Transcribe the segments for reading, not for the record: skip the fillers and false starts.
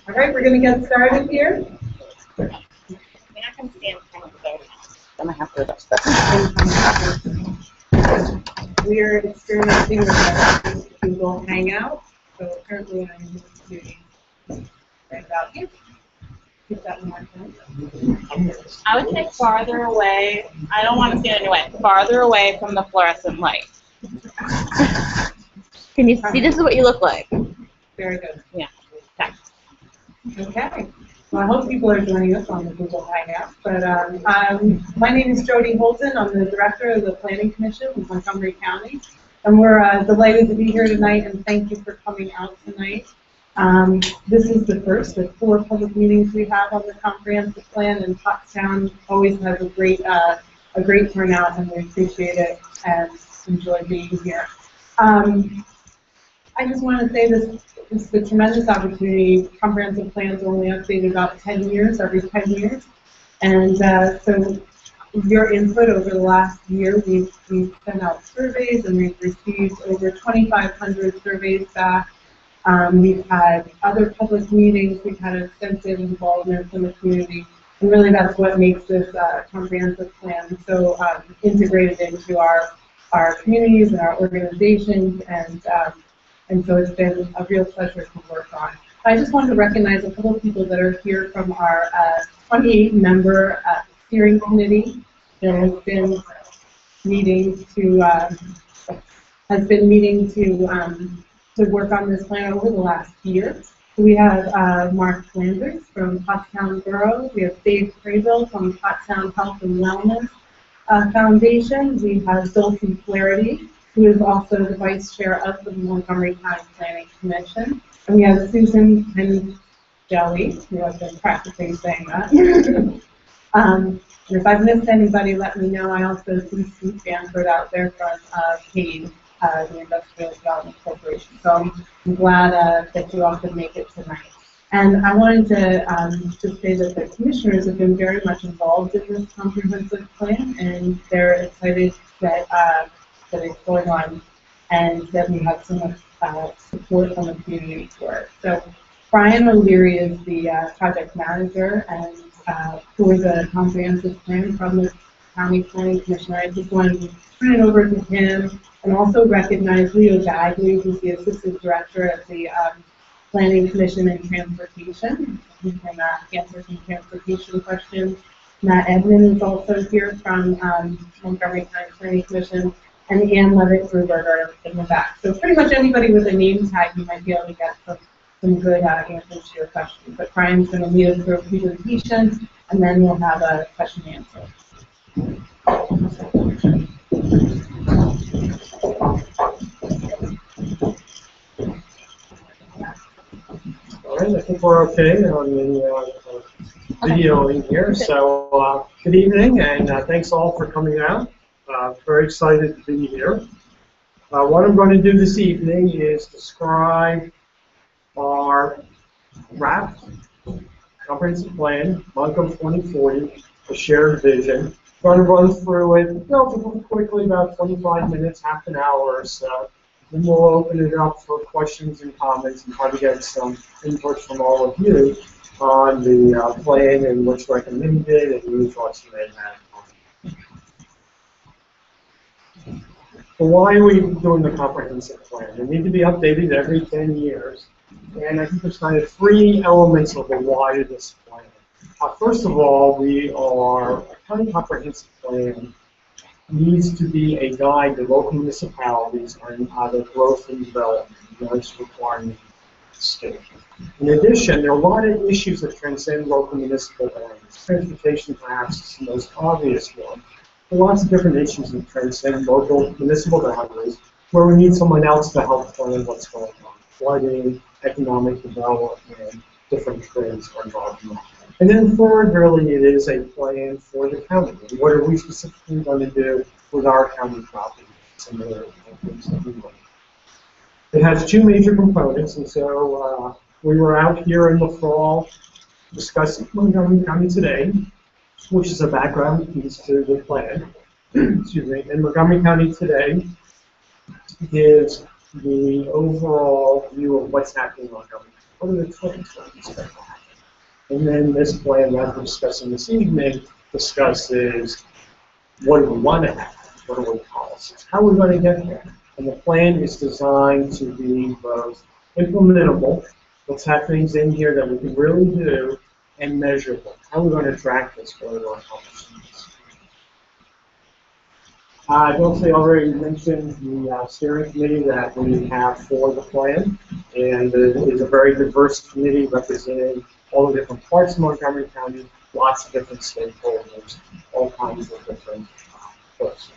All right, we're going to get started here. I mean, I can stand kind of there. Then I have to adjust that. We are experimenting with our Google Hangout, so currently I'm using right about here. Keep that in mind. I would say farther away. I don't want to stand anyway. Farther away from the fluorescent light. Can you see? This is what you look like. Very good. Yeah. Okay. Okay. Well, I hope people are joining us on the Google Hangout. But my name is Jody Holton. I'm the director of the Planning Commission in Montgomery County. And we're delighted to be here tonight, and thank you for coming out tonight. This is the first of 4 public meetings we have on the comprehensive plan, and Pottstown always has a great turnout, and we appreciate it and enjoy being here. I just want to say this is a tremendous opportunity. Comprehensive plans are only updated about 10 years, every 10 years. And so your input over the last year, we've sent out surveys, and we've received over 2,500 surveys back. We've had other public meetings. We've had extensive involvement from the community. And really that's what makes this comprehensive plan so integrated into our communities and our organizations. And so it's been a real pleasure to work on. I just wanted to recognize a couple of people that are here from our 28-member steering committee that has been meeting to work on this plan over the last year. So we have Mark Flanders from Pottstown Borough. We have Dave Craybill from Pottstown Health and Wellness Foundation. We have Dulcie Flaherty, who is also the vice chair of the Montgomery County Planning Commission. And we have Susan Pengelly, who has been practicing saying that. And if I've missed anybody, let me know. I also see Steve Stanford out there from CADE, the Industrial Development Corporation. So I'm glad that you all could make it tonight. And I wanted to just say that the commissioners have been very much involved in this comprehensive plan, and they're excited that it's going on, and that we have so much support from the community for it. So Brian O'Leary is the project manager and for the comprehensive plan from the County Planning Commission. I just wanted to turn it over to him and also recognize Leo Bagley, who's the assistant director at the Planning Commission and Transportation. He can answer some transportation questions. Matt Edmond is also here from Montgomery County Planning Commission, and Ann Levitt-Gruberger in the back. So pretty much anybody with a name tag, you might be able to get some good answers to your questions. But Brian's going to lead us through a presentation, and then we'll have a question and answer. All right, I think we're okay on the video in here. So good evening, and thanks all for coming out. Very excited to be here. What I'm going to do this evening is describe our draft comprehensive plan, Montco2040, a shared vision. I'm going to run through it relatively quickly, about 25 minutes, half an hour or so. Then we'll open it up for questions and comments and try to get some input from all of you on the plan and what's recommended and new thoughts you may have. So why are we doing the comprehensive plan? They need to be updated every 10 years. And I think there's kind of 3 elements of the why of this plan. First of all, a county comprehensive plan needs to be a guide to local municipalities on their growth and development. That's requiring the state. In addition, there are a lot of issues that transcend local municipal boundaries. Transportation perhaps is the most obvious one. There are lots of different issues that transcend local municipal boundaries where we need someone else to help plan what's going on. Flooding, economic development, different trends are involved in that. And then third, really, it is a plan for the county. What are we specifically going to do with our county property? Some other things that we want. It has 2 major components, and so we were out here in the fall discussing Montgomery County Today, which is a background piece to the plan. Excuse me. And Montgomery County Today gives the overall view of what's happening on government. What are the trends that we expect to happen? And then this plan that we're discussing this evening discusses what do we want to have, what are our policies, how are we going to get there? And the plan is designed to be both implementable, let's have things in here that we can really do, and measurable. How are we going to track this? What are our accomplishments? I also already mentioned the steering committee that we have for the plan, and it is a very diverse committee representing all the different parts of Montgomery County, lots of different stakeholders, all kinds of different folks.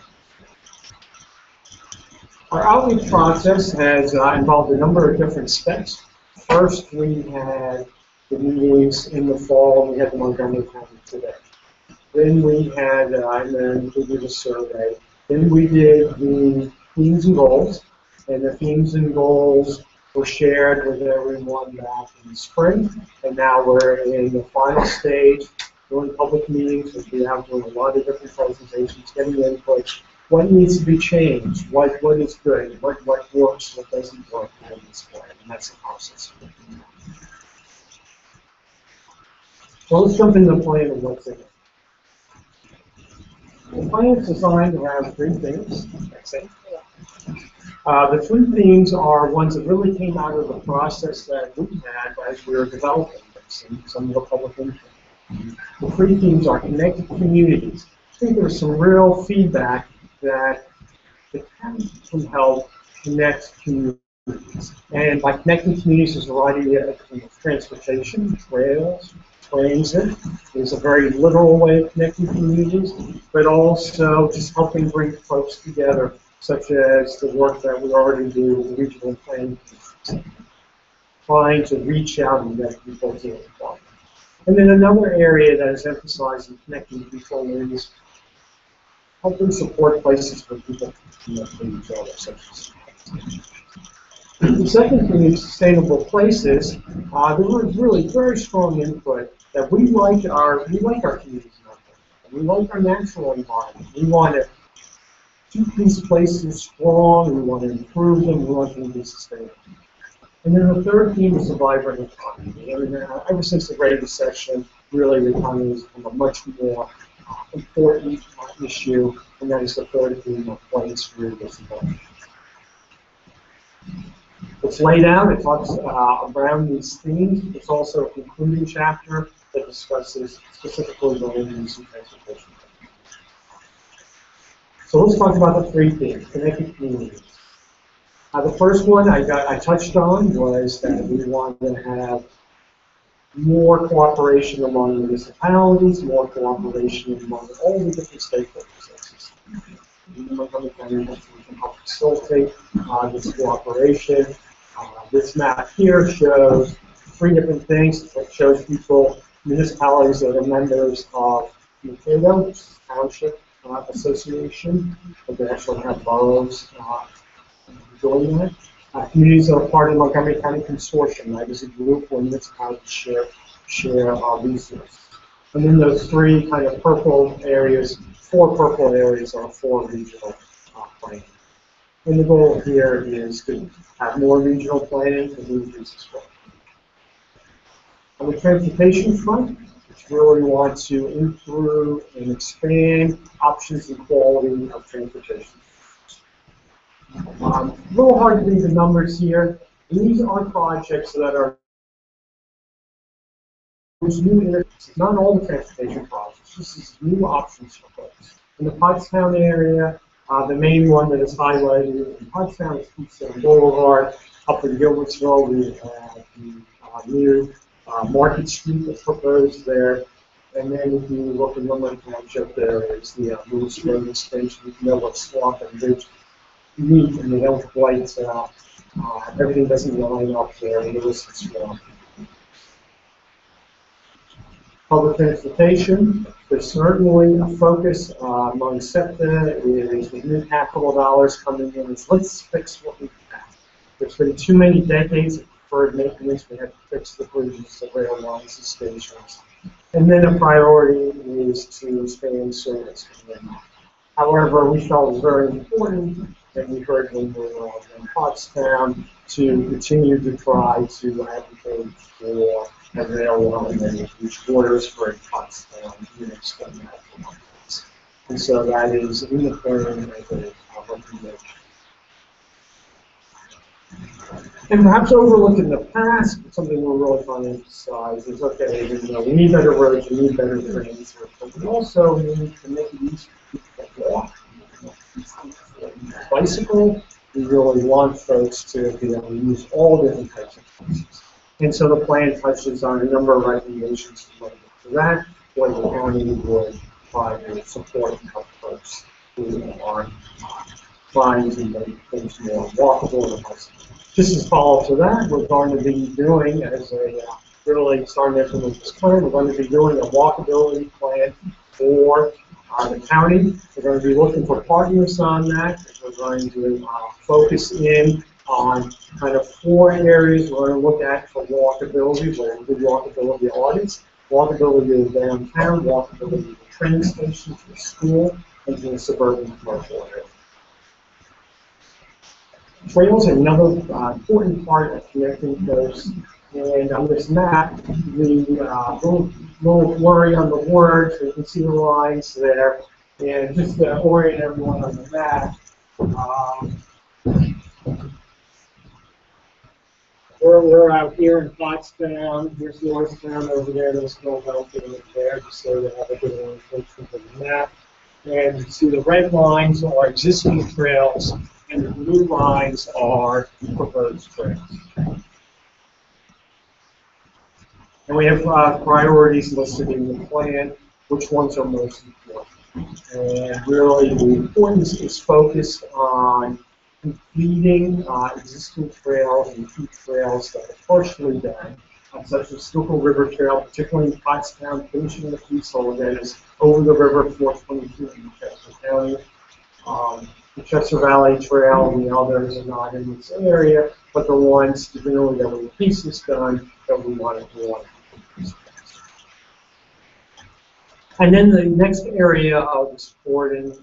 Our outreach process has involved a number of different steps. First, we had the meetings in the fall, and we had the Montgomery County today. Then we had, and then we did a survey. Then we did the themes and goals, and the themes and goals were shared with everyone back in the spring, and now we're in the final stage, doing public meetings, which we have doing a lot of different presentations, getting input, what needs to be changed, what is good, what works, what doesn't work in this plan, and that's the process. So let's jump into the plan and what's in it. The plan is designed to have three themes. That's it. The three themes are ones that really came out of the process that we had as we were developing this and some of the public input. The three themes are connected communities. I think there's some real feedback that the county can help connect communities. And by connecting communities, there's a variety of transportation, trails, transit is a very literal way of connecting communities, but also just helping bring folks together, such as the work that we already do with the regional planning, trying to reach out and get people to involved. And then another area that is emphasized in connecting people is helping support places where people can connect to each other, such as the second thing is sustainable places. There was really very strong input that we like our communities, we like our natural environment. We want to keep these places strong. We want to improve them. We want them to be sustainable. And then the third theme is the vibrant economy. And ever since the Great Recession, really the economy has become a much more important issue, and that is the third theme of plays through this event. It's laid out, it talks around these themes. It's also a concluding chapter that discusses specifically the land use and transportation. So let's talk about the three themes, connected communities. The first one I touched on was that we want to have more cooperation among municipalities, more cooperation among all the different stakeholders. We can help facilitate this cooperation. This map here shows three different things. It shows people, municipalities that are members of Montco Township Association, but they actually have boroughs doing that. Communities that are part of the Montgomery County Consortium. That is a group where municipalities share resources. And then those three kind of purple areas, four purple areas are four regional plans. And the goal here is to have more regional planning to move these as well. On the transportation front, we really want to improve and expand options and quality of transportation. A little hard to read the numbers here. These are projects that are new, not all the transportation projects, this is new options for folks. In the Pottstown area, the main one that is highlighted in Pottstown is Pottstown Boulevard. Up in Gilbertsville, we have the new Market Street that's proposed there. And then if you look in Woodland Township, there is the Lewis Road extension. You know what Swamp and Ridge meet, and they don't quite, everything doesn't line up there in Lewis and Swamp. Public transportation, there's certainly a focus among SEPTA is with new capital dollars coming in. Is let's fix what we have. There's been too many decades of deferred maintenance. We have to fix the bridges, the rail lines, the stations. And then a priority is to expand service. However, we felt it was very important and we heard when we were in Pottstown to continue to try to advocate for a rail line which borders for Pottstown and extend that to Montco. And so that is in the plan as a recommendation. And perhaps overlooked in the past, but something we're really trying to emphasize is, okay, we need better roads, we need better drains, but we also need to make it easy for people to walk. Bicycle, we really want folks to be able to use all different types of places. And so the plan touches on a number of recommendations for that, what the county would try to support and help folks who are trying to make things more walkable and bicycle. Just as follow-up to that, we're going to be doing, as a really starting to implement this plan, we're going to be doing a walkability plan for the county. We're going to be looking for partners on that. We're going to focus in on kind of 4 areas we're going to look at for walkability. We're going to do walkability audits, walkability of downtown, walkability of the train station, to the school, and to the suburban commercial area. Trails are another important part of connecting coasts, and on this map, the little blurry on the words, so you can see the lines there, and just to orient everyone on the map, we're out here in Pottstown. Here's Norristown over there, there's Philadelphia over there, just so you have a good orientation for the map. And you see the red lines are existing trails, and the blue lines are proposed trails. And we have priorities listed in the plan, which ones are most important. And really the importance is focused on completing existing trails and key trails that are partially done, such as Schuylkill River Trail, particularly in Pottstown, finishing the piece that is over the river 422 in Chester County. The Chester Valley Trail and the others are not in this area, but the ones really that were the pieces done that we want to do. And then the next area of supporting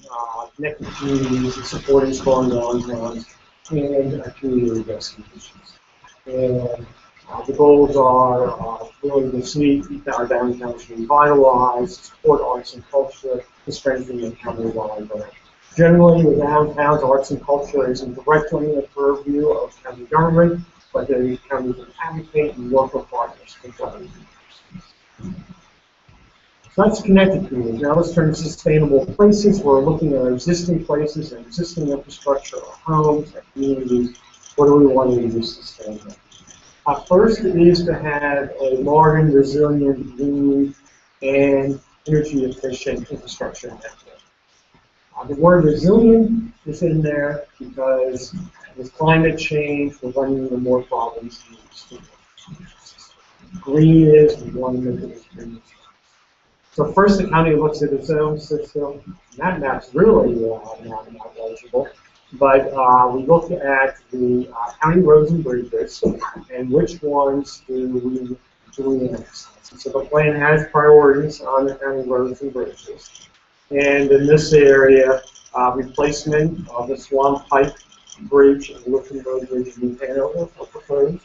connected communities and supporting strong downtowns and community destinations. And the goals are really to see our downtowns revitalized, support arts and culture, to strengthen the county-wide brand. Generally, with downtowns, arts and culture isn't directly in the purview of county government, but the county can advocate and work with partners to drive. So that's connected communities. Now let's turn to sustainable places. We're looking at our existing places and existing infrastructure, our homes, our communities. What do we want to do sustainable? First is to have a modern, resilient, green, and energy efficient infrastructure network. The word resilient is in there because with climate change, we're running into more problems. Green is, we want to make it as green. So first, the county looks at its own system. That map's really not eligible. But we look at the county roads and bridges and which ones do we next. So the plan has priorities on the county roads and bridges. And in this area, replacement of the Swamp Pike Bridge and Looking Road Bridge in Hanover are proposed.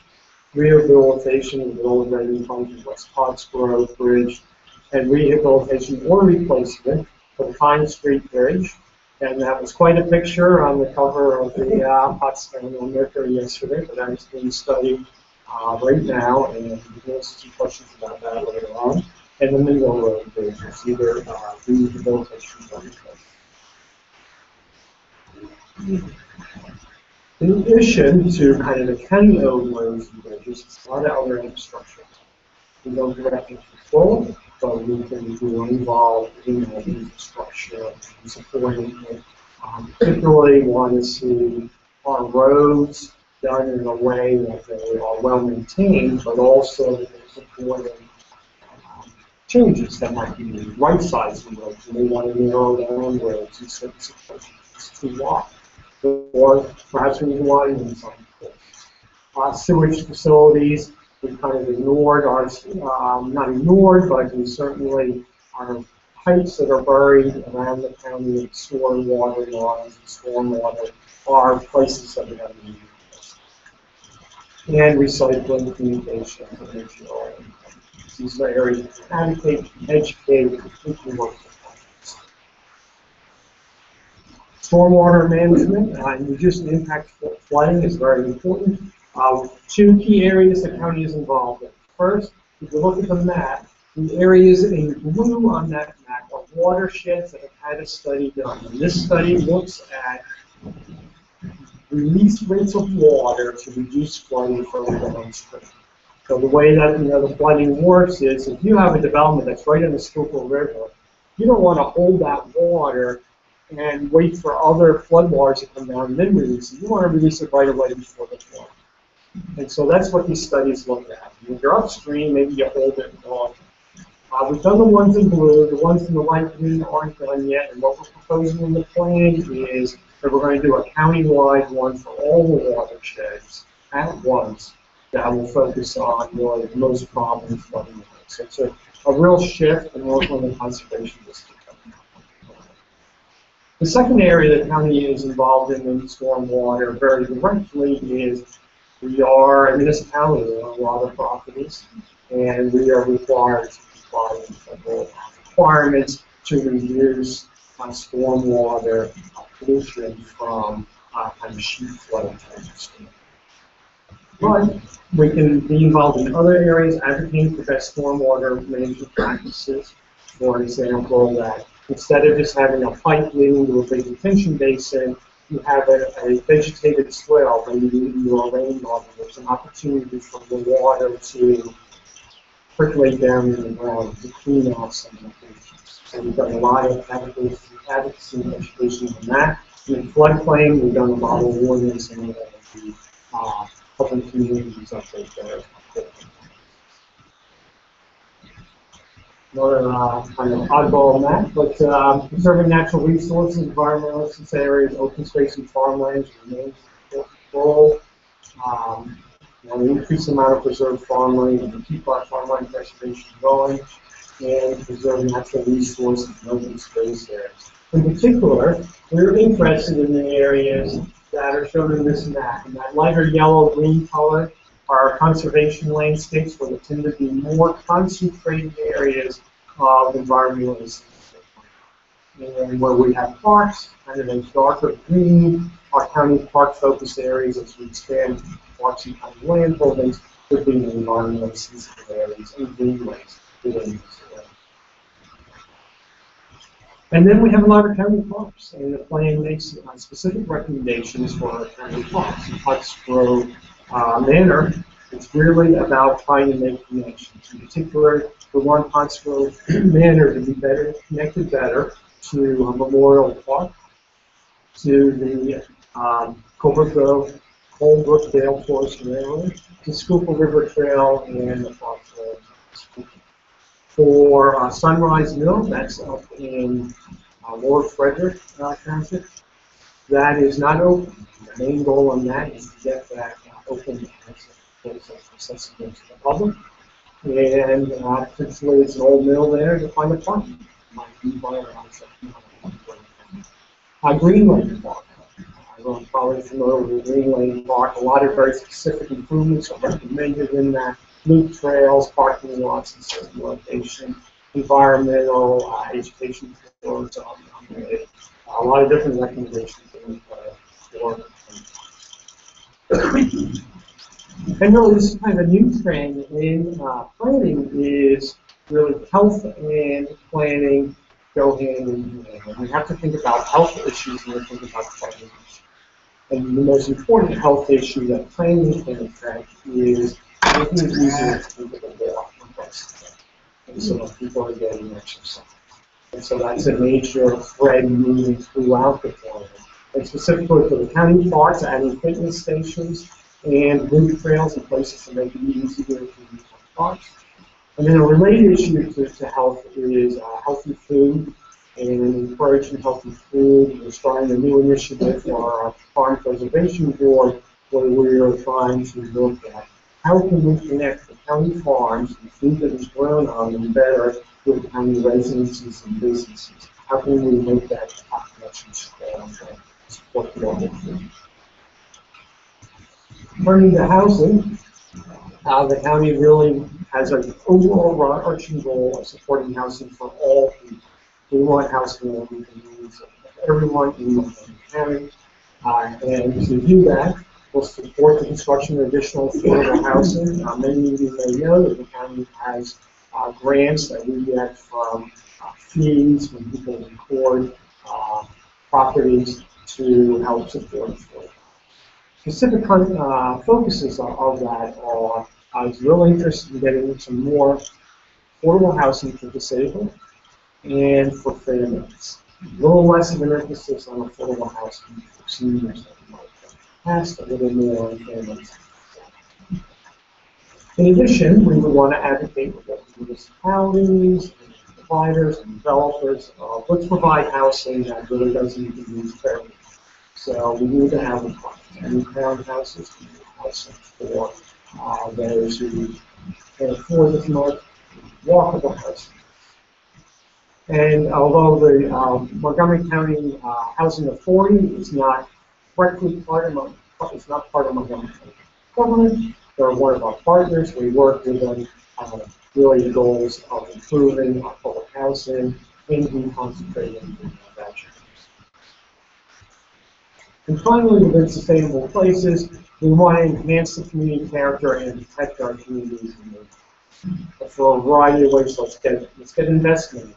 Rehabilitation of the old Reading Funky West Pottsgrove Bridge, and rehabilitation or replacement for the Pine Street Bridge. And that was quite a picture on the cover of the Pottstown Mercury yesterday, but that is being studied right now, and we'll ask some questions about that later on. And the Mingo Road Bridge is either rehabilitation or replacement. In addition to kind of the county-owned roads and bridges, a lot of other infrastructure. We don't directly control, but we can be involved in that infrastructure and supporting it. Particularly want to see our roads done in a way that they are well maintained, but also that they're supporting changes that might be right-sizing roads. And we want to narrow down roads in certain situations to walk, or perhaps we need to widen in some cases. Sewage facilities, we kind of ignored our, not ignored, but we certainly are pipes that are buried around the county of storm water lines and storm water are places that we have to use. And recycling, communication, energy, these are areas to advocate, educate, and work with. Stormwater management and reduce the impact of flooding is very important. Two key areas the county is involved in. First, if you look at the map, the areas in blue on that map are watersheds that have had a study done. And this study looks at release rates of water to reduce flooding further downstream. So the way that the flooding works is if you have a development that's right in the Schuylkill River, you don't want to hold that water and wait for other floodwaters to come down and then release it. You want to release it right away before the flood. And so that's what these studies look at. When you're upstream, maybe you hold it longer. We've done the ones in blue. The ones in the light green aren't done yet. And what we're proposing in the plan is that we're going to do a county-wide one for all the watersheds at once that will focus on really the most problem flooding. So it's a real shift in working with the conservation district. The second area the county is involved in stormwater very directly is we are a municipality on a lot of properties, and we are required to comply with federal requirements to reduce stormwater pollution from kind of sheet flow types. But we can be involved in other areas, advocating for best stormwater management practices. For example, that instead of just having a pipe leading to a big detention basin, you have a vegetated swale when you do a rain garden. There's an opportunity for the water to percolate down in the ground to clean out some of the issues. So we've done a lot of advocacy and education on that. In floodplain, we've done a lot of awareness and the helping communities update there. Another kind of oddball map, but preserving natural resources, environmental assistance areas, open space and farmlands remains an important goal. We increase the amount of preserved farmland and keep our farmland preservation going, and preserve natural resources and open space areas. In particular, we're interested in the areas that are shown in this map. And that lighter yellow-green color are conservation landscapes where there tend to be more concentrated areas of environmental assistance. And where we have parks, kind of those darker green, our county park focus areas as we expand parks and county land holdings would be environmental sensitive areas and greenways within this area. And then we have a lot of county parks, and the plan makes specific recommendations for our county parks. In Pottstown Manor, it's really about trying to make connections. In particular, we want Pottstown Manor to be connected better to a Memorial Park, to the Colebrookdale Forest Railroad, the Schuylkill River Trail, and the Fox Road. For Sunrise Mill, that's up in Lower Frederick Township. That is not open. The main goal on that is to get that open as accessible to the public. And potentially it's an old mill there to find a park. Green Lane Park. I'm probably familiar with Green Lane Park. A lot of very specific improvements are recommended in that. Loop trails, parking lots, and certain location, environmental, education programs, a lot of different recommendations for. And really, this is kind of a new trend in planning is really health and planning go hand in hand. We have to think about health issues when we think about planning. And the most important health issue that planning can affect is making it easier for people to get off the bus. And so that people are getting exercise. And so that's a major thread moving throughout the plan. And specifically for the county parks, adding fitness stations and loop trails and places to make it easier to use parks. And then a related issue to health is healthy food and encouraging healthy food. We're starting a new initiative for our Farm Preservation Board where we are trying to look at how can we connect the county farms and food that is grown on them better with county residences and businesses? How can we make that connection strong? support the local community. Turning to housing, the county really has an overarching goal of supporting housing for all people. We want housing that we can use everyone in the county. And to do that, we'll support the construction of additional affordable housing. Many of you may know that the county has grants that we get from fees when people record properties to help support affordable. Specific focuses of that are I was really interested in getting some more affordable housing for disabled and for families. A little less of an emphasis on affordable housing for seniors than we might have past, a little more on families. In addition, we would want to advocate with municipalities, and providers, and developers. Let's provide housing that really doesn't even use fairly. So we need to have new townhouses, we need housing for those who can afford this much walkable housing. And although the Montgomery County Housing Authority is not directly part of Montgomery County government, they're one of our partners. We work with them on really the goals of improving our public housing and we concentrate on that. And finally, within sustainable places, we want to enhance the community character and protect our communities. But for a variety of ways, let's get investment.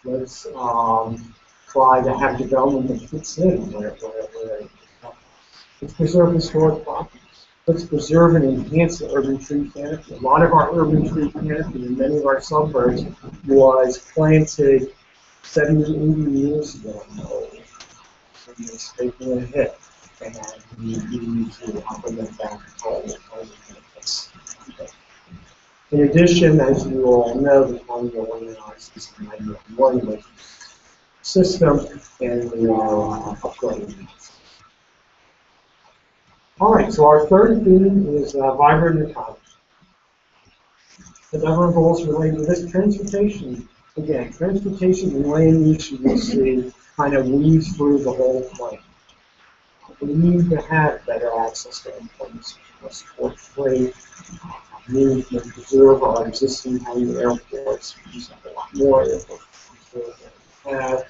Let's try to have development that fits in where let's preserve historic properties. Let's preserve and enhance the urban tree canopy. A lot of our urban tree canopy in many of our suburbs was planted 70, 80 years ago. It's taking a hit, and we need to implement that all the benefits. In addition, as you all know, the county organized this 911 system, and we are upgrading it. All right, so our third theme is vibrant economy. The number of goals related to this transportation. Again, transportation and land use, you will see, kind of weaves through the whole plan. We need to have better access to endpoints, support freight, need to preserve our existing county airports. We use a lot more airports than we have.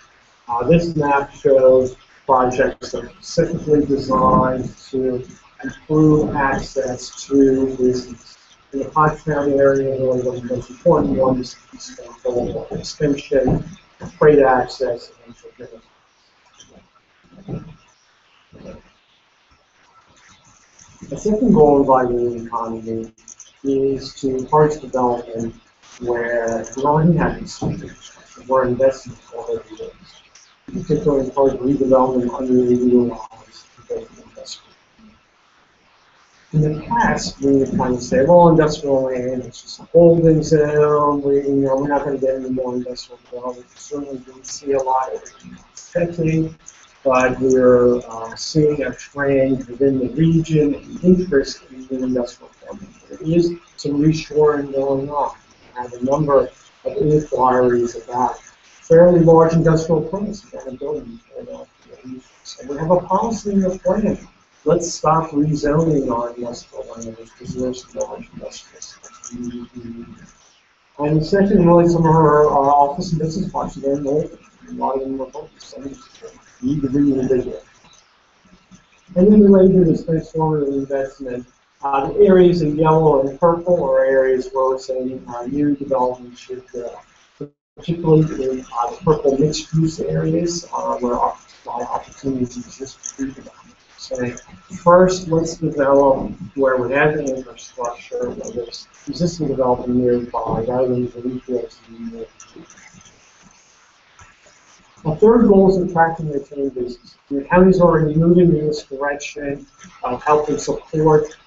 This map shows projects that are specifically designed to improve access to business. In the Pottstown area, really one of the most important ones is extension, freight access, and forgiveness. The second goal of vibrant economy is to encourage development where we already have this infrastructure, where investment already is. Particularly encourage redevelopment of underutilized investment. In the past, we would kind of say, well, industrial land, it's just a holding zone, we're not going to get any more industrial development. We certainly didn't see a lot of it, but we're seeing a trend within the region and interest in industrial development. There is some reshoring going on. We have a number of inquiries about fairly large industrial plants that are building. So we have a policy in the plan. Let's stop rezoning our industrial land because there's large industrials. And second, really, some of our office and business parks are very old. A lot of them are focused. Need to reinvigorate. And then related to this transformative investment, the areas in yellow and purple are areas where we're saying new development should go. Particularly in the purple mixed-use areas where opportunities exist for redevelopment. So first, let's develop where we have the infrastructure, where there's existing development nearby, rather than the greenfields in the A third goal is attracting and retaining business. The county's already moving in this direction of helping support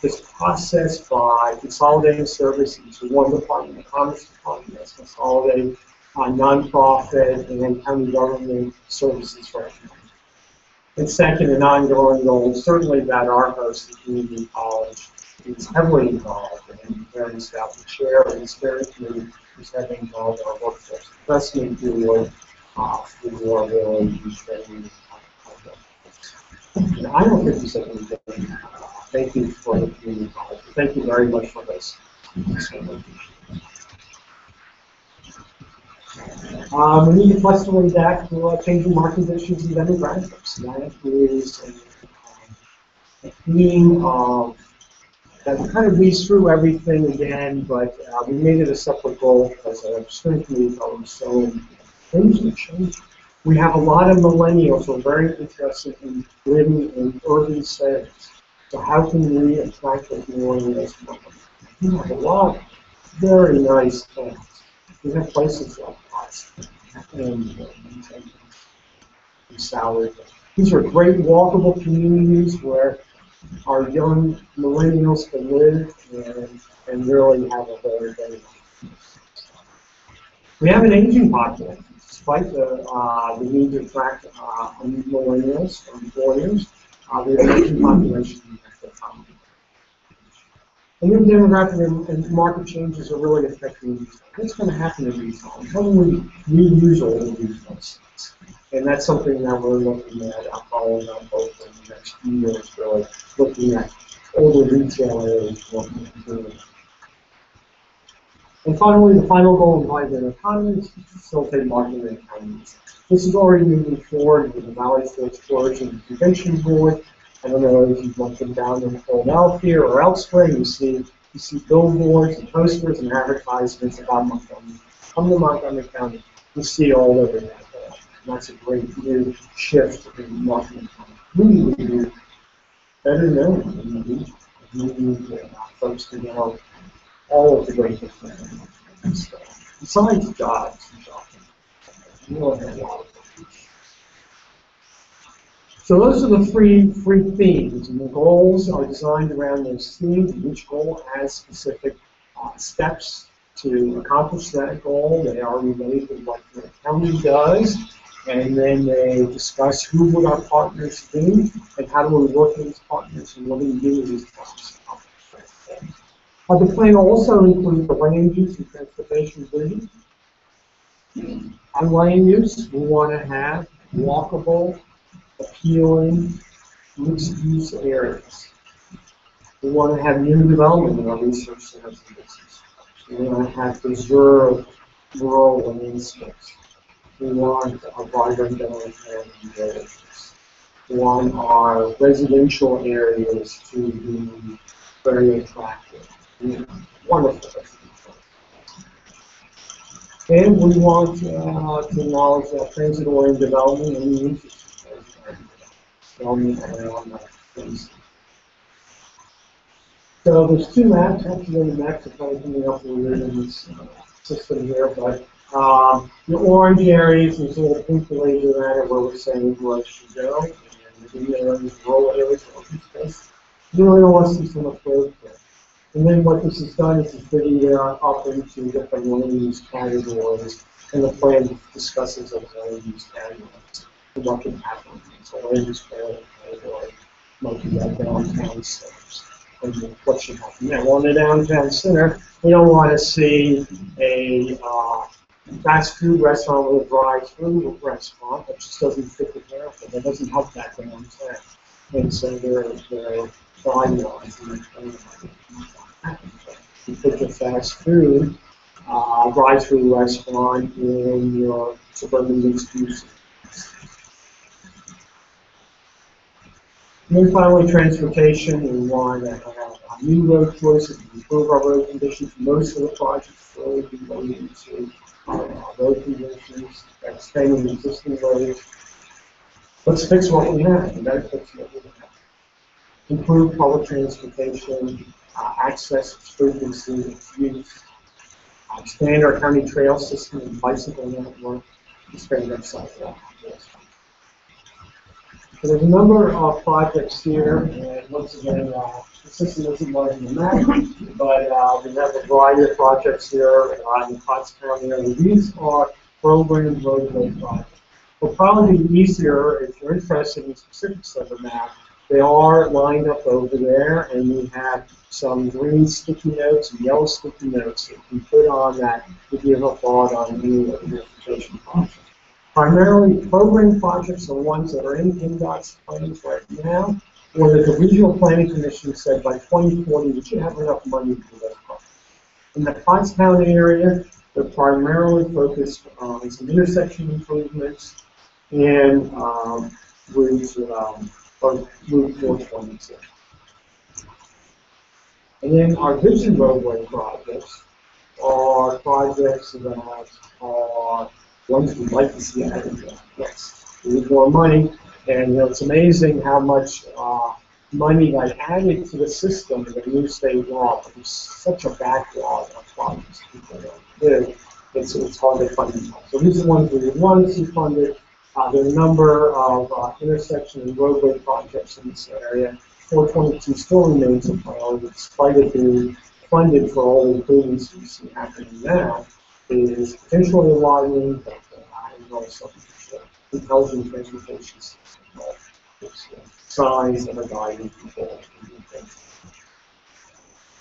this process by consolidating services into one department, the Commerce Department, that's consolidating nonprofit and county government services for everyone. And second, an ongoing goal, certainly that our host, the community college, is heavily involved in preparing established chair and this very committee is heavily involved in our workforce investment board for really these training. And I don't think we said anything. Thank you for the community college. Thank you very much for this. We need to flexibly adapt to changing market conditions and demographics. That is a theme that kind of weaves through everything again, but we made it a separate goal because our student community goals. So things are changing. We have a lot of millennials who are very interested in living in urban settings. So how can we attract those millennials? We have a lot of very nice towns. We have places like Pottstown and Salad. These are great walkable communities where our young millennials can live and really have a very, very life. We have an aging population. Despite the need to attract millennials or employers, we have an aging population. And new demographic and market changes are really affecting these. What's going to happen in these homes? How do we reuse all of these places? And that's something that we're looking at, following up over the next few years, really looking at older retail areas, looking at doing. And finally, the final goal of vibrant economy is to facilitate market economies. This is already moving forward with the Valley for Exploration Convention Board. I don't know if you've been down in Philadelphia or elsewhere. You see billboards and posters and advertisements about Montgomery. Come to Montgomery County, you see all over that. And that's a great new shift in marketing. We need to be better known in the region. We need folks to know all of the great things. Besides jobs and shopping, we really have a lot of things. So those are the three themes, and the goals are designed around those themes. Each goal has specific steps to accomplish that goal. They are related to what the county does, and then they discuss who would our partners be, and how do we work with these partners, and what do we do with these partners. The plan also includes the land use and transportation vision. On land use, we want to have walkable, appealing, mixed-use areas. We want to have new development in our research centers and business. We want to have preserved rural landscapes. We want a vibrant family villages. We want our residential areas to be very attractive. Wonderful. And we want to acknowledge that transit-oriented development and the interest around that place. So there's two maps. Actually, the maps are probably coming up within this system here, but the orange areas is a little pink laser area where we're saying where it should go, and the green areas, rural areas, open space. You really don't want to see so much growth there. And then what this has done is it's divided up into different land use categories, and the plan discusses those land use categories and what can happen. So land use category might be like downtown centers, and what should happen there. Well, in the downtown center, we don't want to see a fast food restaurant with a drive-through restaurant that just doesn't fit the character. That doesn't help that downtown. And so they're guidelines in the plan. You put the fast food drive-through restaurant in your suburban mixed use. And then finally, transportation. We want to have new road choices, improve our road conditions. Most of the projects will be related to road conditions, expanding existing roads. Let's fix what we have. We got to fix what we have. Improve public transportation, access, frequency, use, expand our county trail system and bicycle network, expand our sidewalk. So there's a number of projects here, and once again, the system isn't marked in the map, but we have a variety of projects here in the Pottstown area. These are program roadway projects. It'll probably be easier if you're interested in the specifics of the map. They are lined up over there, and we have some green sticky notes and yellow sticky notes that we put on that to give a thought on any of the transportation projects. Primarily program projects are ones that are in PennDOT's plans right now, or that the Regional Planning Commission said by 2040 we should have enough money for those projects. In the Pottstown area, they're primarily focused on some intersection improvements and route 426. And then our vision roadway projects are projects that are ones we'd like to see added. Yes, we need more money, and it's amazing how much money got added to the system in the new state law. But there's such a backlog of projects people don't do. It's hard to fund them all. So these are ones we want to see funded. There are a number of intersection and roadway projects in this area. 422 still remains a priority, despite it being funded for all the improvements we see happening now. Is potentially widening, but and also intelligent transportation system, signs that are guiding people.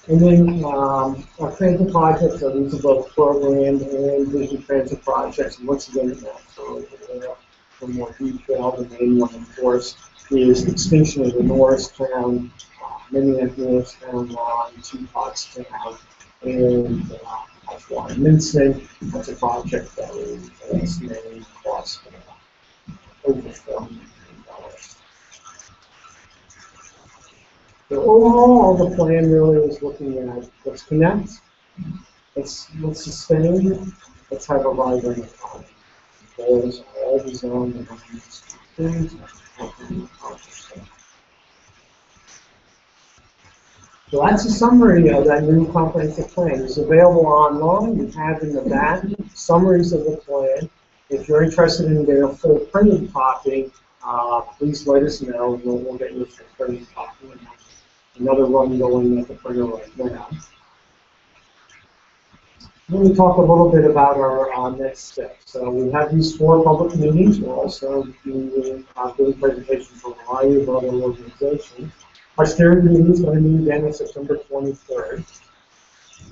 And then our transit projects are these are both program and vision transit projects. And once again, for more detail, the main one, of course, is extension of the Norristown, Minneapolis-Norristown line to Pottstown, and Minson. That's a project that is estimated cost over $4 million. So overall, the plan really is looking at let's connect, let's sustain, let's have a vibrant economy. Those are all designed around these two things. So that's a summary of that new comprehensive plan. It's available online. We have in the back summaries of the plan. If you're interested in getting a full printed copy, please let us know. We'll get you a full printed copy. Another run going at the printer right now. Let me talk a little bit about our next steps. So we have these 4 public meetings. We're also doing presentations for a variety of other organizations. Our steering committee is going to meet again on September 23rd.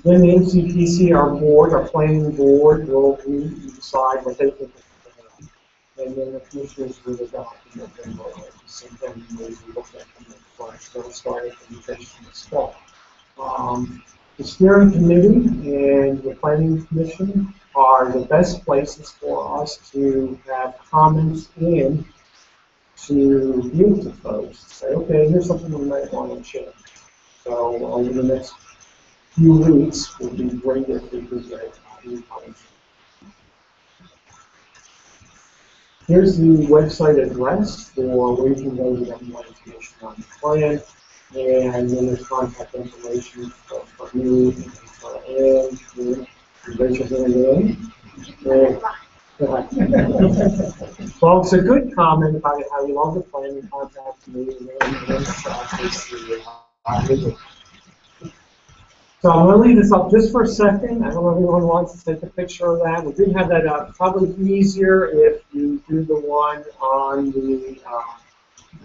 Then the NCPC, our board, our planning board, will meet and decide what they think is going on. And then the commissioners will adopt in November. Sometime we look at them first. They'll start implementation this fall. The steering committee and the planning commission are the best places for us to have comments in to give to folks, say, okay, here's something we might want to change. So over the next few weeks, will be great if we could get new comments. Here's the website address for where you can go to get more information on the plan, and then there's contact information for me and for Ann. Raise your hand in. Well, it's a good comment about how you love the plan and contact me. So I'm going to leave this up just for a second. I don't know if anyone wants to take a picture of that. We did have that up. Probably easier if you do the one on the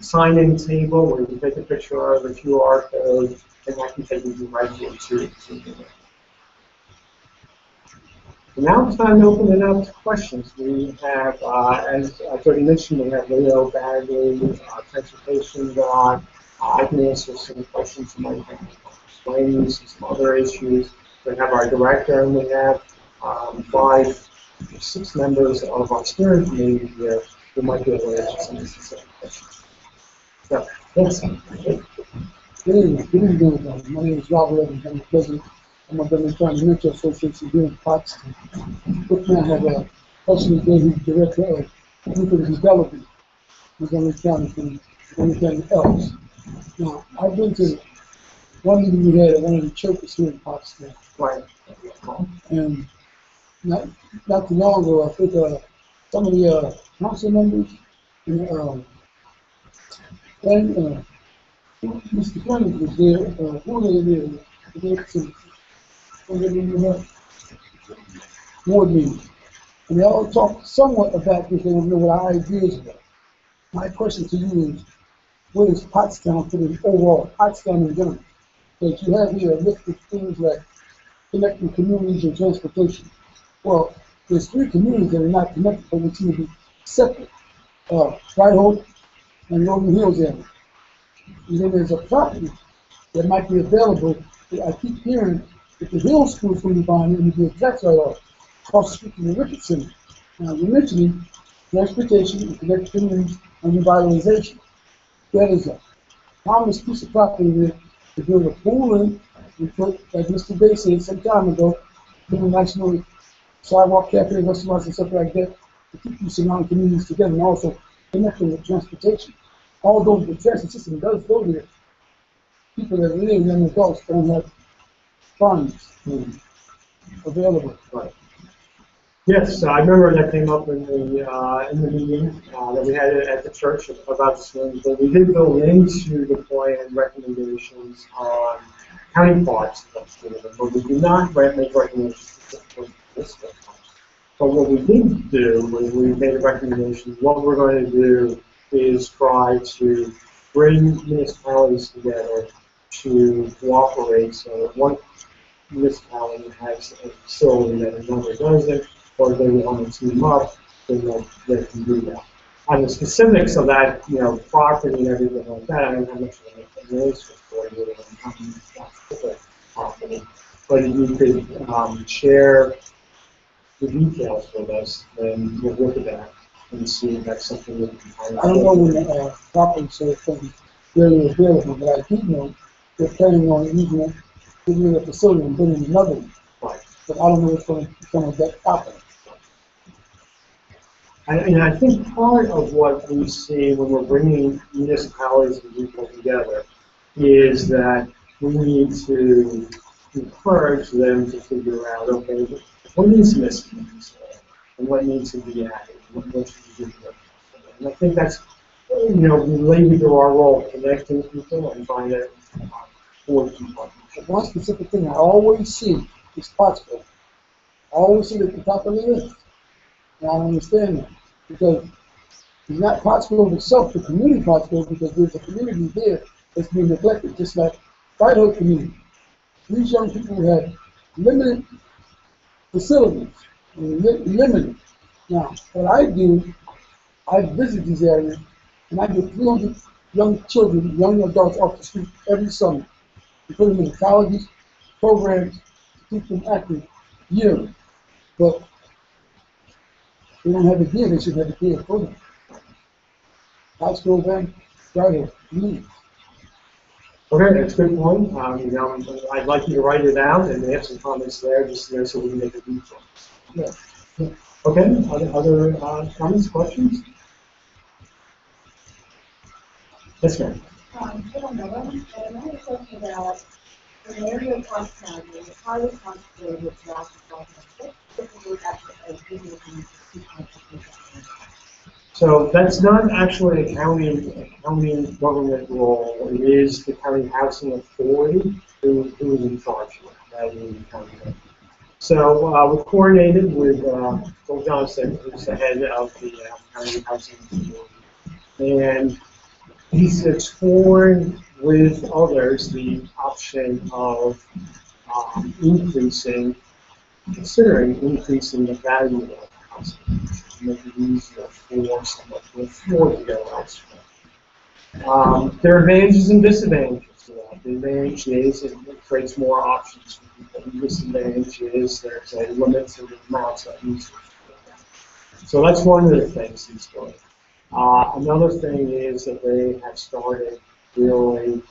sign-in table where you can take a picture of the QR code, and that can take you right here too. So now it's time to open it up to questions. We have, as I've already mentioned, we have Leo Bagley, transportation guy. I can answer some questions you might have, explain some other issues. We have our director, and we have 5 or 6 members of our steering committee here who might be able to answer some specific questions. So, yes. Good evening. My name is Robert Evans. I'm the president of my Government Environmental Association here in Pottstown. I have a person who's the director of Nuclear Development in Montgomery County from Montgomery County else. Now, I've been to one meeting we had at one of the churches here in Pottstown. Right. And not too long ago, I think some of the council members and Mr. Clemens was there. Who were they there? Ward meetings. And they all talked somewhat about this. They don't know what our ideas were. My question to you is, where does Pottstown fit in overall? Pottstown in general. Because you have here a list of things like connecting communities and transportation. Well, there's 3 communities that are not connected, but we seem to be separate, Bright Hope and Rolling Hills area. And then there's a property that might be available. I keep hearing that the Hill School is going to be buying it and do a tax write-off across the street from the Ricketts Center. Now, you're mentioning transportation and connected communities and revitalization. That is a promised piece of property there to build a pool in and put, as Mr. Day said some time ago, put a nice little sidewalk cafe, restaurants and stuff like that to keep these surrounding communities together and also connect them with transportation. Although the transit system does go there, people that live in young adults don't have funds available. Right. Yes, I remember that came up in the meeting that we had at the church about this one. But we did go into the plan recommendations on county parks, but we did not make recommendations for this one. But what we did do was we made a recommendation. What we're going to do is try to bring municipalities together to cooperate. So one municipality has a facility that another doesn't, or they want to team up, then they can do that. On the specifics of that, property and everything like that, I don't have much of an answer for you on that specific property. But if you could share the details with us, then we'll look at that and see if that's something that we can find out. I don't know when the property sale is really available, but I do know they're planning on using it, giving it a facility and building another one. Right. But I don't know what's going to become of that property. And I think part of what we see when we're bringing municipalities and people together is that we need to encourage them to figure out, okay, what is missing in this area, and what needs to be added, what should we do different. And I think that's, related to our role, connecting people and trying to forge people. One specific thing I always see is Pottstown. I always see it at the top of the list. And I don't understand that. Because it's not Pottstown itself, the community Pottstown, because there's a community there that's being neglected, just like Bright Hope community. These young people have limited facilities, limited. Now, what I do, I visit these areas, and I get 300 young children, young adults off the street every summer. We put them in colleges, programs, to keep them active yearly. But they don't have a gear, they should have a gear for them. High school bank, right here, me. Okay, that's a good point. I'd like you to write it down and have some comments there, just so we can make a detail. Yeah. Okay, other comments, questions? Yes, ma'am. I don't know. And I was talking about an area of Pottstown, the highly concentrated with lots of So that's not actually a county government role. It is the county housing authority who is in charge of that in the county government. So we coordinated with Phil Johnson, who's the head of the county housing authority, and he's exploring with others the option of considering increasing the value of housing to make it easier for someone to afford to go elsewhere. There are advantages and disadvantages to that. The advantage is it creates more options for people. The disadvantage is there's a limit to the amounts that you can. So that's one of the things he's doing. Another thing is that they have started really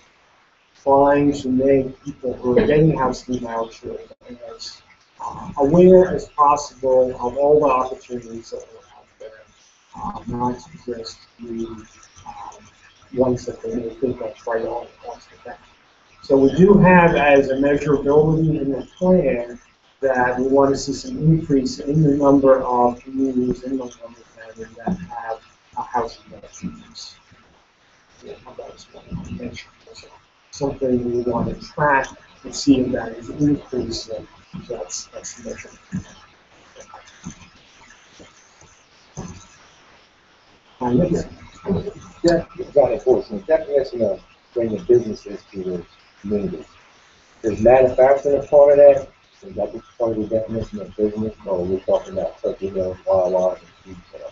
trying to make people who are getting housing vouchers as aware as possible of all the opportunities that are out there, not just the ones that they may think that's right off the bat. So we do have as a measurability in the plan that we want to see some increase in the number of communities in Montgomery County that have housing vouchers. Something we want to track and see if that is increasing. So that's the measure. Unfortunately, definition of bringing businesses to the community. Is manufacturing a part of that? Is that part of the definition of business? Or are we talking about touching those wildlife and retail?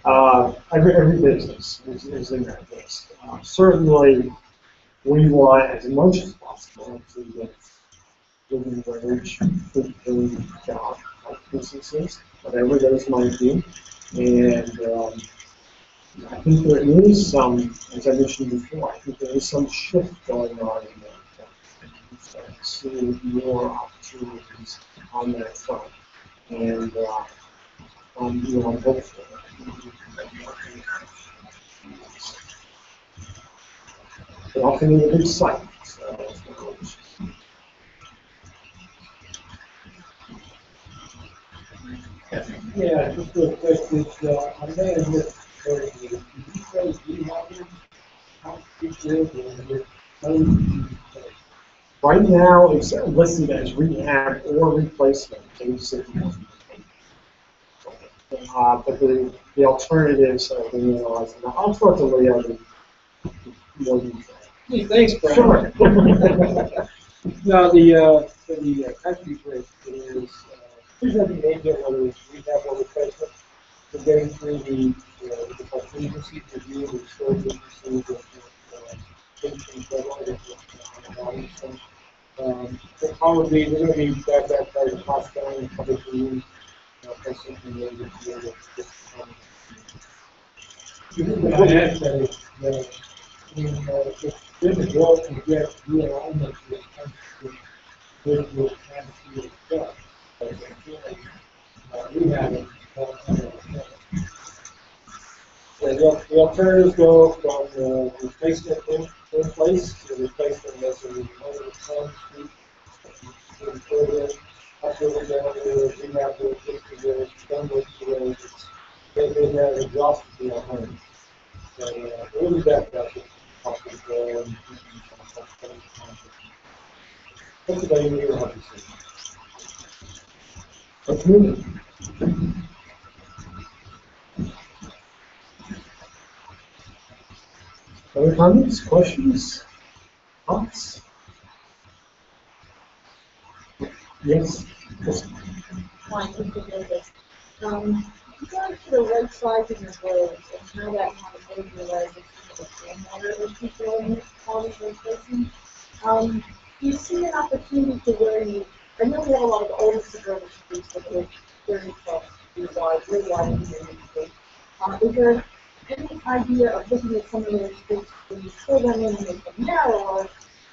Every business is in that list. Certainly, we want as much as possible to get living wage, good paying job type businesses, whatever those might be. And I think there is some, as I mentioned before, I think there is some shift going on in that. We start to see more opportunities on that front. And I'm hopeful. But often in a big site. So that's what it is. Yeah, just real quick, I may have missed hearing you. Did you say you have how people Right now, it's listed as rehab or replacement. But the alternatives are being analyzed. I'll talk to Leo in more detail. Hey, thanks, Brian. Sure. No, the country bridge is, please let me name it, whether it's rehab or replacement. We're getting through the agency review, the storage agency, so probably we're going to be back by the Pottstown and public rooms, something later this year. It's been a goal to get realignment with visual and stuff. We haven't. The alternatives go from replacement in place to replacement as a town street, further up over down to rehab the village, Dunwood village. They have exhausted the alternatives. So we'll be back about this topic. What's about you have to say? Okay. Other comments, questions, thoughts? Yes. Fine, we can do this. Regarding to the right sizing of roads and how that kind of overlays the stormwater issues going with quality replacement, you see an opportunity to where I know we have a lot of older suburban streets that are 30 plus feet wide, really wide in the street. Is there any idea of looking at some of those streets when you pull them in and make them narrower,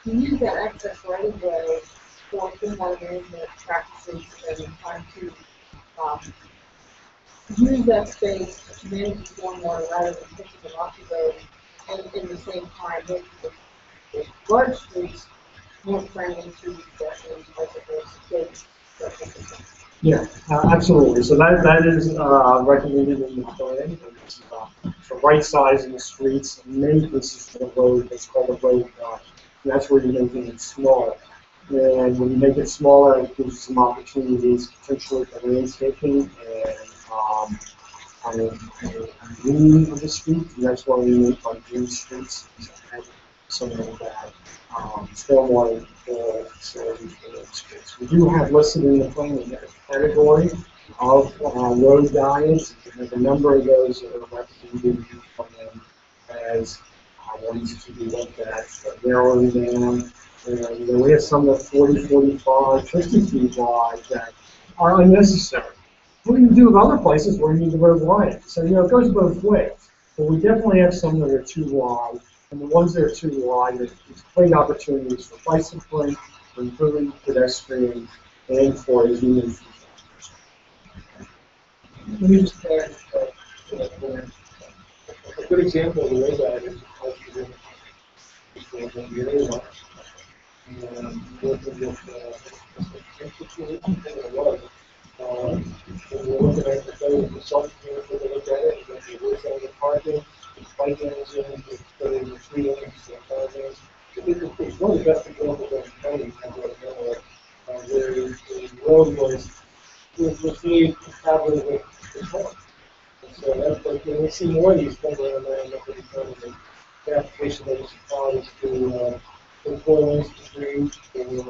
you use that access right of way for stormwater management practices and trying to use that space to manage the stormwater rather than pushing it off the road, and in the same time make the large streets more friendly to pedestrians, bicyclists, kids, that type of thing. Yeah, absolutely. So that is recommended in the plan. So right sizing the streets, in many places for the road, it's called a road guide. And that's where you're making it smaller. And when you make it smaller, it gives you some opportunities potentially for landscaping and green of the street. And that's why we make our green streets. Some of that stormwater facilities for those streets. We do have listed in the plan a category of road diets. There's a number of those that are recommended in the plan as ones to be looked at, narrowing down. And we have some that 40, 45, 50 feet wide that are unnecessary. What do you do with other places where you need the road wide? So, it goes both ways. But we definitely have some that are too wide. And the ones that are too wide, there's great opportunities for bicycling, for improving pedestrian, and for human. Let me just add a good example of the way that is working with we're looking at the federal consultant here for the look at it, we're looking at the parking, bike lanes in, the street lanes, the car lanes. It's one of the best examples of the county where the road was made established with control. So that's like, we see more of these things around there, and the application that was filed to put 4 lanes to street, and a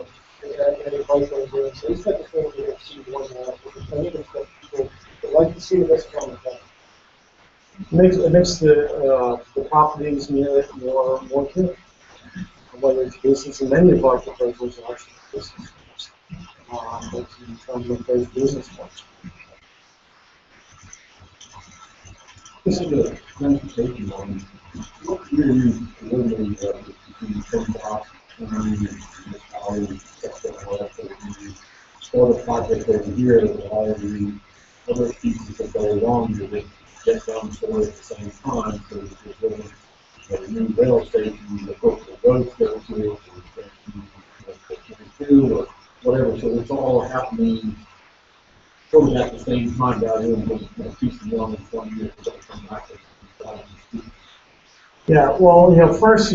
bike lanes in. So these type of things we're going to see more now. I think it's what people would like to see this kind of thing. makes the properties near it more good. Whether it's business, and many of our proposals are actually business. But in terms of those business ones. This is a transportation one. What do you eliminate between 10,000 and start a project over here that will allow you other pieces that go along with it, get them stored at the same time, so that you're building a new rail station, the coastal roads go to, or the 22, or whatever, so it's all happening sort of at the same time, rather than just piecing it on in 20 years, so come back to Yeah, well, first,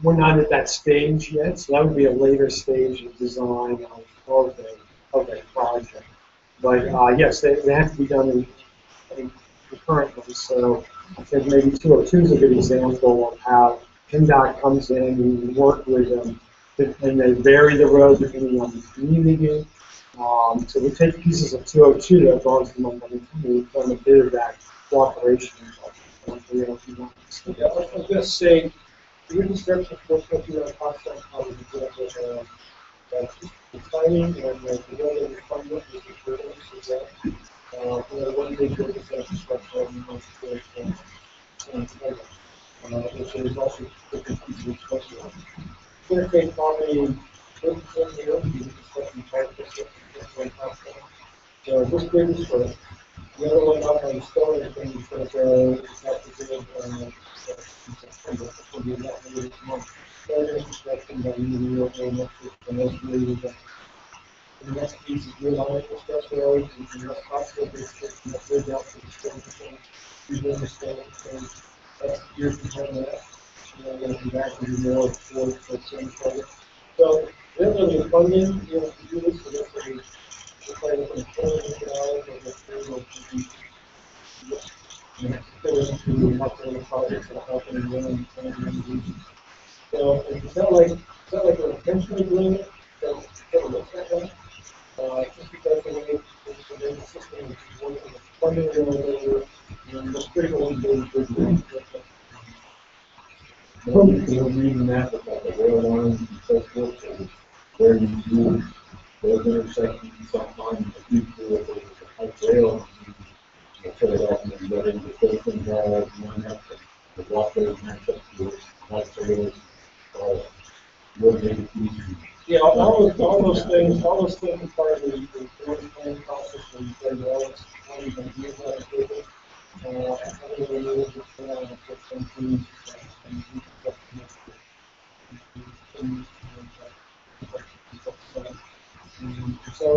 we're not at that stage yet, so that would be a later stage of design of a project. But yes, they have to be done in concurrently. So I think maybe 202 is a good example of how PennDOT comes in and work with them, and they vary the road depending on the community. So we take pieces of 202 that belongs to Montco2040, and we've done a bit of that cooperation. Yeah, I was going to say, your description of what's going to be on Pottstown probably begins with the timing and the way that you're funding it is the purpose is that one big purpose of construction and which is also different pieces of construction. It's going to take probably 30% here to be construction type of so this big is first. The other one up on the stone, I think is going to go after the September, which will be not later this month. Further construction by the next piece is real line express roads, and the next possible district, and the bridge out to the stone, redoing the stone, and that's years behind that. And then we'll be back to do more for the same project. So, there's going to be funding, to do this, so that's going to be $4 million of the federal projects that are happening in the region. So it's not like we're intentionally doing it, so it looks that way. Just because the system is working, funding available, it's critical in doing good. We're reading that about the rail lines and so forth, and where you do those intersections and sometimes in the future, if there's a high rail, set it up and then let in the citizen drive, line up, and the walkways match up to the high trails, will make it easier. Yeah, all those things are part of the planning process when you say all this, how you're going to use that equipment. So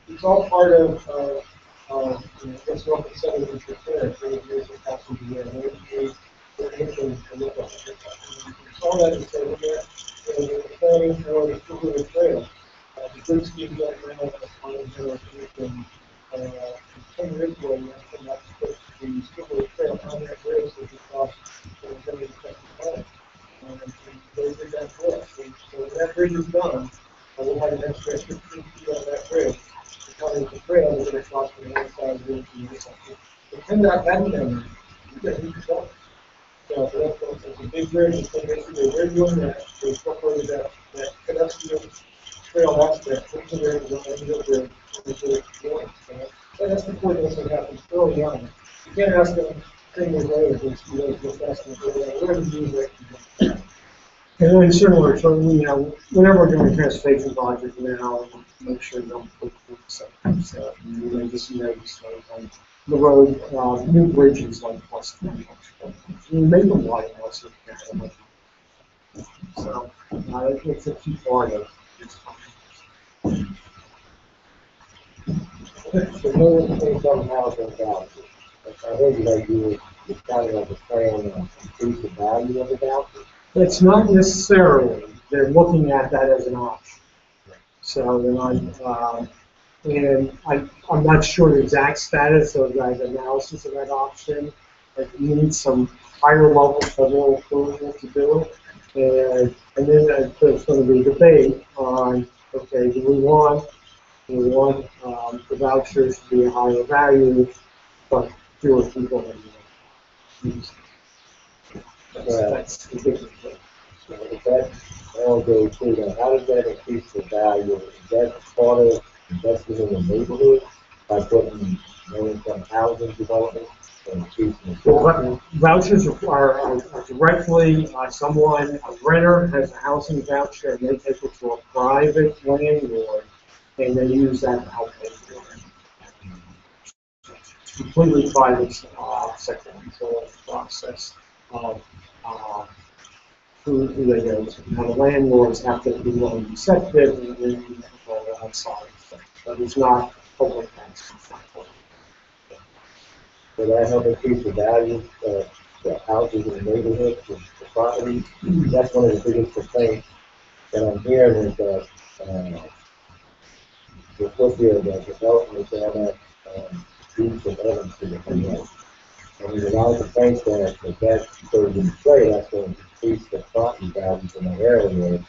it's all part of that's what the center is prepared for the years of passing the year. It's all that is over there. The planning for the Cougar Trail. The big scheme right now is part of the 10 years ago, we actually not supposed to be Cougar Trail on that race as it cost for the Cougar Trail. And they did that for us. So when that bridge is done, we'll have an extra 15 feet on that bridge. Because the trail is going to cross from one side of the bridge to the other side. The PennDOT hadn't done that. You get huge stuff. So that's a big bridge. So basically, they're doing that. They incorporated that pedestrian trail aspect into their design of their bridge. That's the point that happens early on. You can't ask them 10 years later to go fast and go there. We're going to use that. And then similar, so whenever we're doing a transportation project now, make sure you don't put something. So you may just notice on the road, new bridges like Pottstown. You make them wide once you can. So it's a key part of this project. So one of the things I'm housing about, I heard you kind of a plan to increase the value of the voucher. It's not necessarily. They're looking at that as an option. So I'm not sure the exact status of that analysis of that option. Like you need some higher level federal approval to do it. And then there's going to be a debate on, okay, do we want the vouchers to be a higher value, but fewer people than use. That's the big thing. So if that all goes through, then how does that increase the value? Is that part of investing in the neighborhood by putting low-income housing development and increasing the Well, value? vouchers are directly, someone, a renter has a housing voucher, and they take it to a private landlord, and they use that to help pay for it. It's completely private sector control process of who they go to. Now, the landlords have to be willing to accept it, and then control the outside stuff. But it's not public access. So that help increase the value of the houses in the neighborhood, the property. That's one of the biggest complaints that I'm hearing is that there's supposed to be a development to have that use of evidence to the community. And there's a lot of complaints that goes in play, that's going to increase the property values in that area.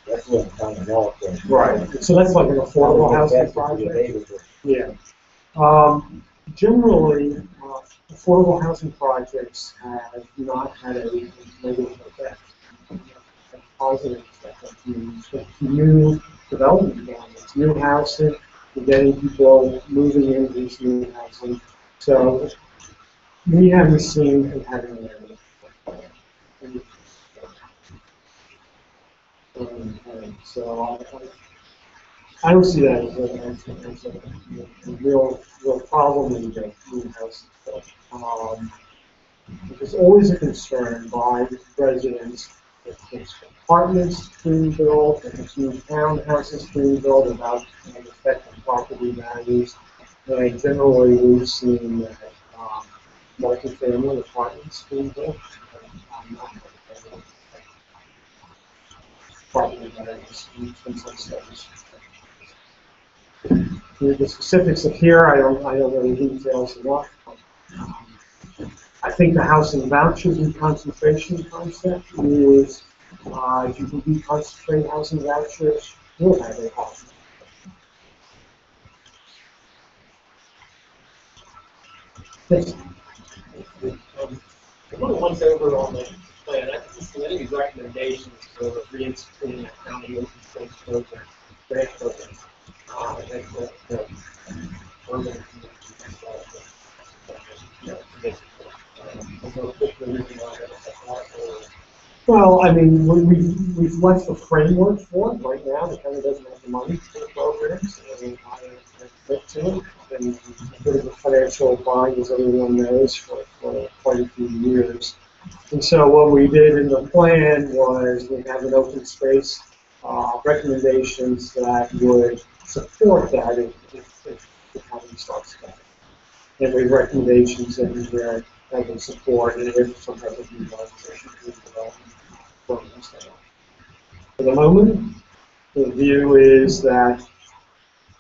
That's what I'm kind of off. Right. So that's like an affordable housing project. Yeah. Generally, affordable housing projects have not had a negative effect. A positive effect. New development developments, new housing, we're getting people moving into these new housing. So we haven't seen it having a negative effect. So I don't see that as a real problem in the greenhouse. There's always a concern by residents that there's apartments being built, and there's new townhouses being built about the effect on property values. And generally, we've seen that multifamily apartments being built. Property values in some studies. The specifics of here, I don't know the details enough. I think the housing vouchers and concentration concept is, if you can deconcentrate housing vouchers, you'll have a housing. Yes. One of the ones over on the plan, I think these recommendations for reinstituting a county open space program, grant program. Well, I mean, we've left the framework for it right now. The county doesn't have the money for the programs. I mean, I admit to it. I've been a bit of a financial bind, as everyone knows, for quite a few years. And so what we did in the plan was we have an open space recommendations that would support that if the county starts that. And we have recommendations in there that would support and if some type of development programs. For the moment, the view is that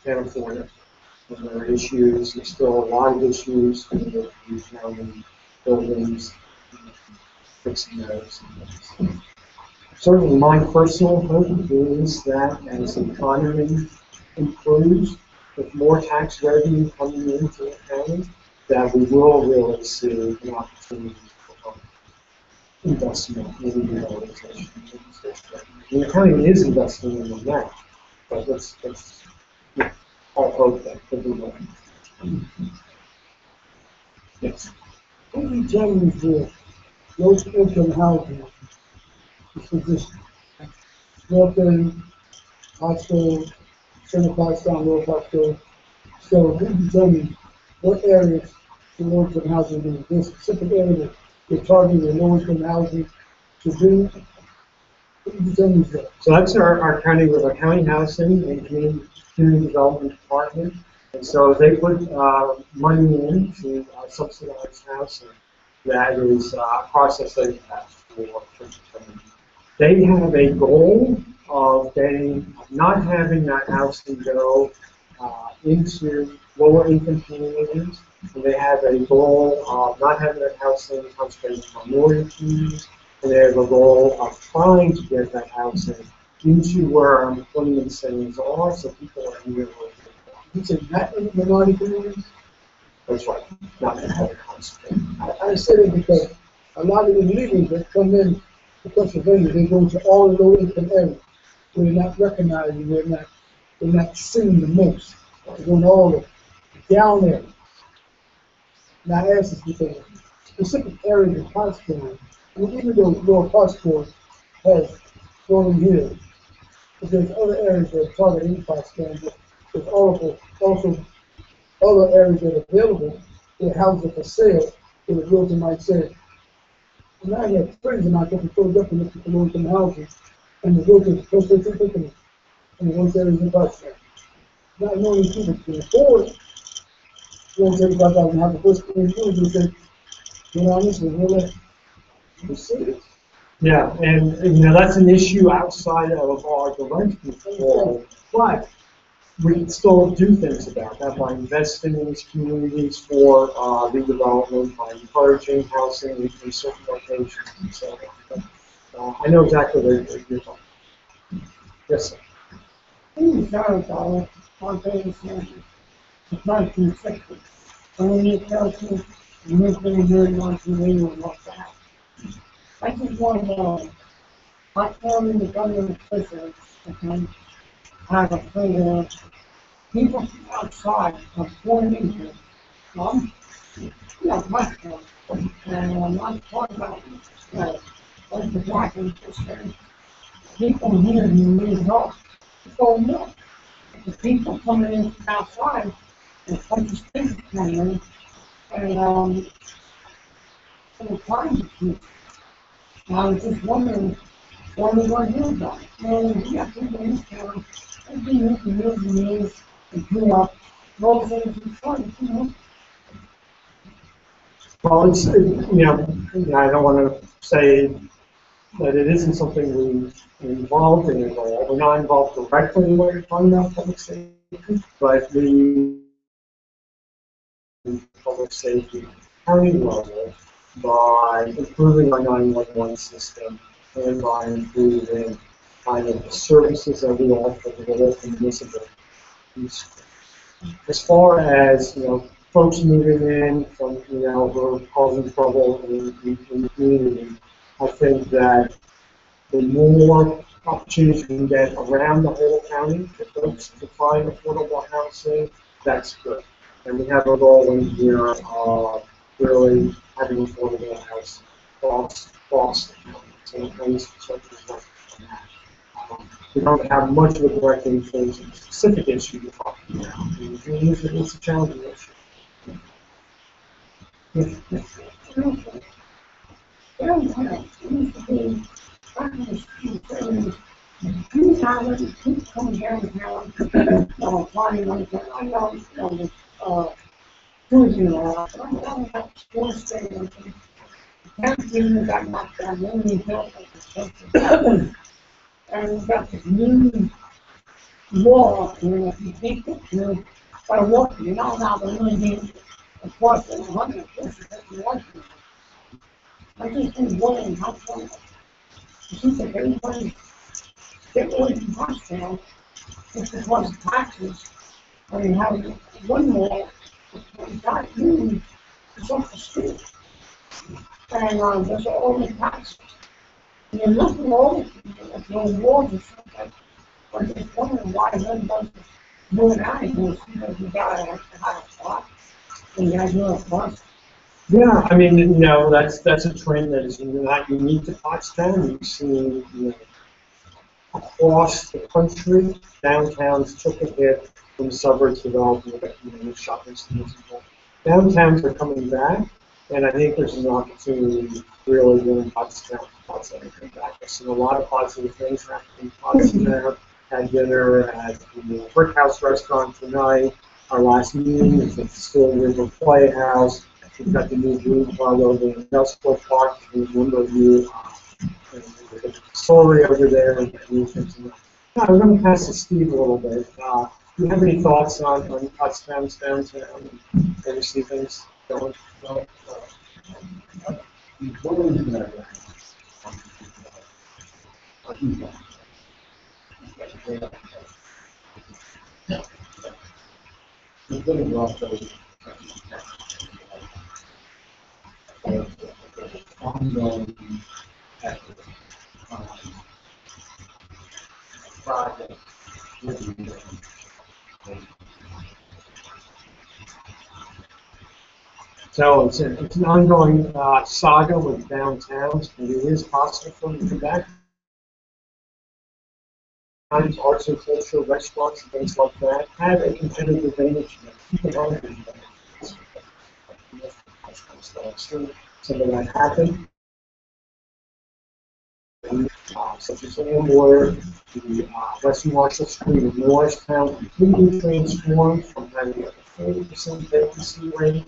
can't afford it. And there are issues, there's still a lot of issues with the county buildings, fixing those. Certainly my personal hope is that as the economy improves, with more tax revenue coming into the county, that we will really see an opportunity for investment in rehabilitation. And the county is investing in them now, but let's all hope that could be more. Yes. What determines the low-income housing? Is this North End, Pottstown, Center Pottstown, Lower Pottstown? So who determines what areas the low-income housing is? This specific area that you're targeting the low-income housing to do? Who determines that? So that's our county with our county housing and community development department. And so they put money into subsidized housing. That is a process they have for determining. They have a goal of not having that housing go into lower income communities. And they have a goal of not having that housing concentrated in minority communities. And they have a goal of trying to get that housing into where employment centers are, so people are near where You say not in minority communities? That's right, not the whole concept. I say that because a lot of the illegals that come in to Pennsylvania, they go to all the low income areas. Where they're not recognized, and they're not seen the most. They're going to all the down areas. Now I ask this because specific areas of Pottstown, I mean, even though Lower Pottstown has rolling hills, but there's other areas that are targeted in Pottstown, but there's also other areas that are available where houses are for sale, where the realtor might say, and I have friends of mine that showed up and looked at the low-income houses, and the realtor is the first person thinking of, and the ones that are in Pottstown. Not knowing people can afford it, once everybody doesn't have the first thing to do is say, you know, this is really, you see it. Yeah, and you know, that's an issue outside of our direct control, but we can still do things about that by investing in these communities for redevelopment, by encouraging housing in certain locations and so on. I know exactly what you're talking about. Yes, sir. Things are about spontaneous it's 1960. When you tell me you're going to do it once you leave and what's that. I just want to know, I tell them the government officials, okay, have a figure, people from outside are pointing to, yeah, Mexico, and I'm not talking about, like the black and Hispanic. People here who live off, so no, the people coming in from outside, the country states coming in, and, all kinds of people. I was just wondering, what are we going to do about it? And we got people in this town, they've been here for years and years, and grew up, all things in front, you know? Well, it's, you know, I don't want to say that it isn't something we're involved in at all. We're not involved directly in what you're talking about, public safety, but the public safety county level by improving our 911 system and by improving kind of the services that we offer to the local municipal. As far as, you know, folks moving in from, you know, who are causing trouble in the community, I think that the more opportunities we can get around the whole county for folks to find affordable housing, that's good. And we have a goal in here really having affordable housing across the county. So the county's certainly working on that. We don't have much of a direct influence on the specific issue you're talking about. It's a challenging issue. Two houses, keep coming downtown, finding like that. I know, tourism law, but I'm talking about sports stadiums. Everything got knocked down, then we built like a structure. And we got this new law here that you can't get to by walking. You know now they're really being enforced in 100 places that you want to. I just been wondering how come it seems like everybody get away from Pottstown just because of taxes. I mean, how one law got used is off the street. And there's all the taxes. And you're looking all the laws or something. I'm just wondering why everybody's moving out of here because you gotta have a spot. And you gotta do a bus. Yeah, I mean, you know, that's a trend that is not unique to Pottstown. We've seen, you know, across the country, downtowns took a hit from suburbs developing, you know, shopping centers. Downtowns are coming back, and I think there's an opportunity really doing Pottstown to come back. I've seen a lot of positive things happening in Pottstown. Had dinner at the Brick House restaurant tonight. Our last meeting is at the Still River Playhouse. We've got the new Blue Club over in Industrial Park. There's a number of new story over there and new things. Now, I'm going to pass to Steve a little bit. Do you have any thoughts on Pottstown's downtown and how you see things going? Well, one reason that we've been in Rockville ongoing effort, project with the So it's an ongoing saga with downtowns, and it is possible for them to come back. Times arts and culture, restaurants, and things like that have a competitive advantage. People want to do that. Some of that happened. Such as Amber, the West Marshall Street in Morristown completely transformed from having a 40% vacancy rate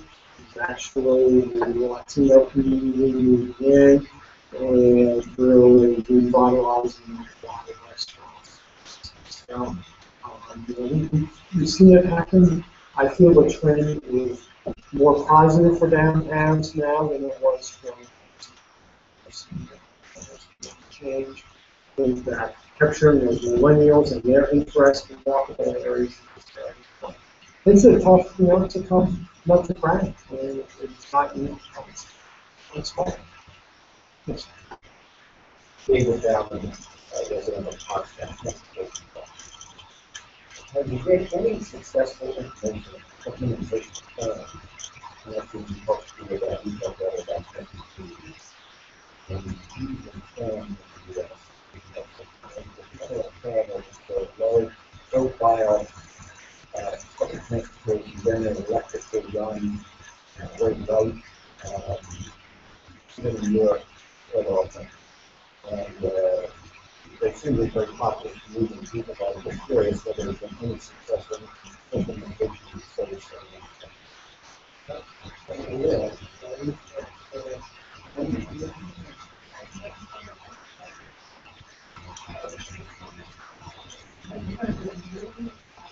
to actually the Latino community moving in and really revitalizing a lot of restaurants. So, we've seen it happen. I feel the trend is more positive for downtowns now than it was for change. Things that capturing those millennials and their interest in walkable areas. It's a tough, it's a tough nut to crack. And it's not easy. It's hard. Yes. David Allen, resident of Pottstown. Have you had any successful implementation plan connecting folks to the detail better about communities? And using plan in the U.S. Plan is low profile public transportation, then an electrically run great route, even in Europe, quite often. And they seem to be very popular moving people. I'm just curious whether there's been any successful implementation of studies.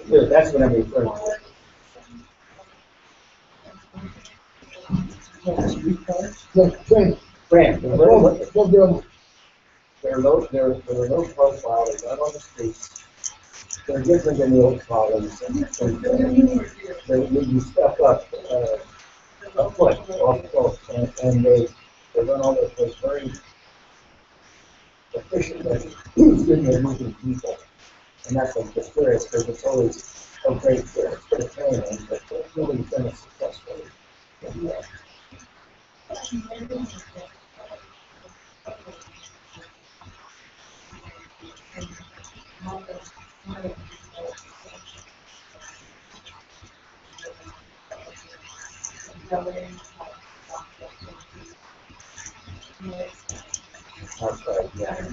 Yeah, that's what I'm referring to. Grant, they're low profile, they're not on the streets. They're different than the old colleges. You step up a foot off, and they run all those place very efficiently. They're moving people. And that's what I'm just curious, because it's always a great training, but it's really been a successful. Outside, yeah.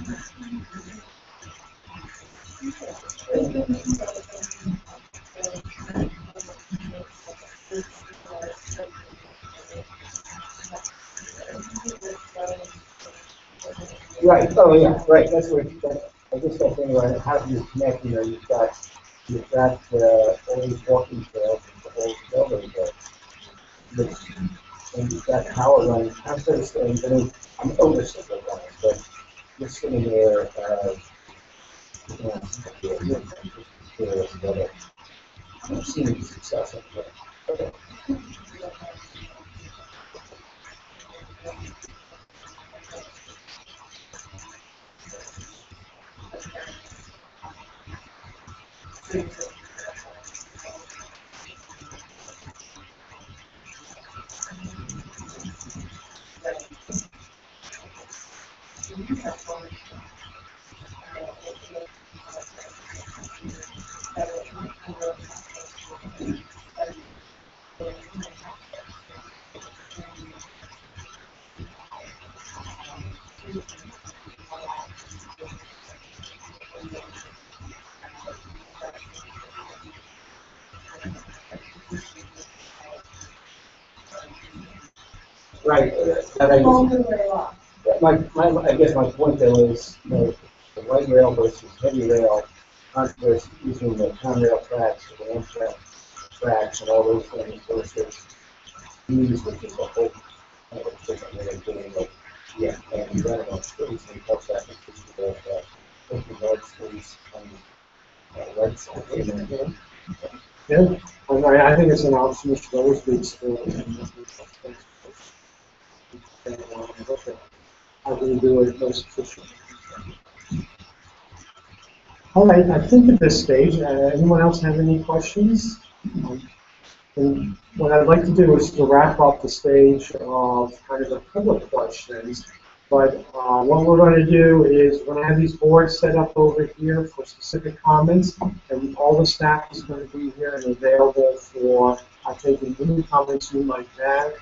Right. Oh, yeah. Right. That's what. I guess that thing about how do you connect? You've got all these walking trails and the whole building, and you've got power running. I'm sort of saying, I'm oversimplifying, but you're sitting there. You're curious whether I've seen the success of it. Okay. Right. And I guess my point though is, the light rail versus heavy rail, versus using the conrail tracks or the Amtrak tracks and all those things versus these, which is a whole different way of doing it. Yeah, and you run it on streets and helps that with open road streets on right side. Yeah, I think it's an option which should always be explored. how can we do it most efficiently. All right, I think at this stage, anyone else have any questions? And what I'd like to do is to wrap up the stage of kind of the public questions. But what we're going to do is we're going to have these boards set up over here for specific comments, and all the staff is going to be here and available for taking any comments you might have,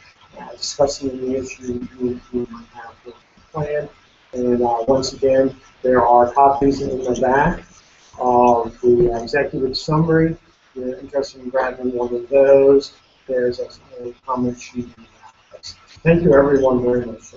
discussing the issue you might have with the plan. And once again, there are copies in the back of the executive summary. If you're interested in grabbing one of those, there's a comment sheet. Thank you everyone very much.